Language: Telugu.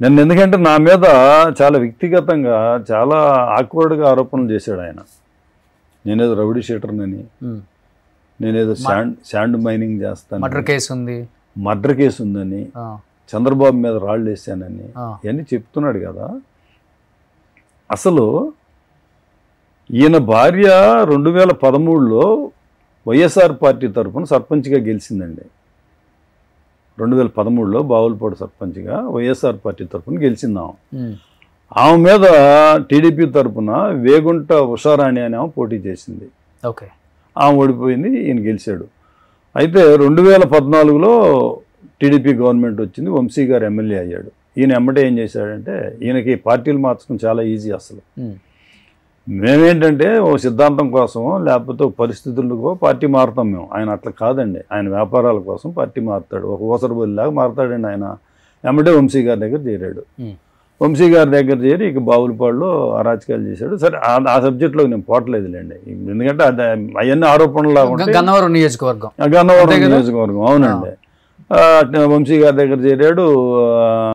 నన్ను ఎందుకంటే నా మీద చాలా వ్యక్తిగతంగా చాలా ఆక్వర్డ్గా ఆరోపణలు చేశాడు ఆయన. నేనేదో రౌడీ షీటర్నని, నేనేదో శాండ్ మైనింగ్ చేస్తాను, మర్డర్ కేసు ఉందని, చంద్రబాబు మీద రాళ్ళు వేసానని ఇవన్నీ చెప్తున్నాడు కదా. అసలు ఈయన భార్య 2013లో వైఎస్ఆర్ పార్టీ తరఫున సర్పంచ్గా గెలిచిందండి. 2013లో బావులపాడు సర్పంచ్గా వైఎస్ఆర్ పార్టీ తరఫున గెలిచిందాం. ఆమె మీద టీడీపీ తరఫున వేగుంట ఉషారాణి అని ఆమె పోటీ చేసింది. ఆమె ఓడిపోయింది, ఈయన గెలిచాడు. అయితే 2014లో టీడీపీ గవర్నమెంట్ వచ్చింది, వంశీ గారు ఎమ్మెల్యే అయ్యాడు. ఈయన ఎమ్మటే ఏం చేశాడంటే, ఈయనకి పార్టీలు మార్చడం చాలా ఈజీ. అసలు మేమేంటంటే ఓ సిద్ధాంతం కోసమో లేకపోతే ఒక పరిస్థితులకో పార్టీ మారుతాం మేము. ఆయన అట్లా కాదండి, ఆయన వ్యాపారాల కోసం పార్టీ మారుతాడు, ఒక ఊసరబొల్లిలాగా మారుతాడండి. ఆయన ఎమ్మటే వంశీ గారి దగ్గర చేరాడు. వంశీ గారి దగ్గర చేరి ఇక బావులపాడులో అరాచకాలు చేశాడు. సరే ఆ సబ్జెక్ట్లో నేను పోవట్లేదులేండి, ఎందుకంటే అది అవన్నీ ఆరోపణలు. గన్నవరం నియోజకవర్గం, అవునండి. వంశీ గారి దగ్గర చేరాడు.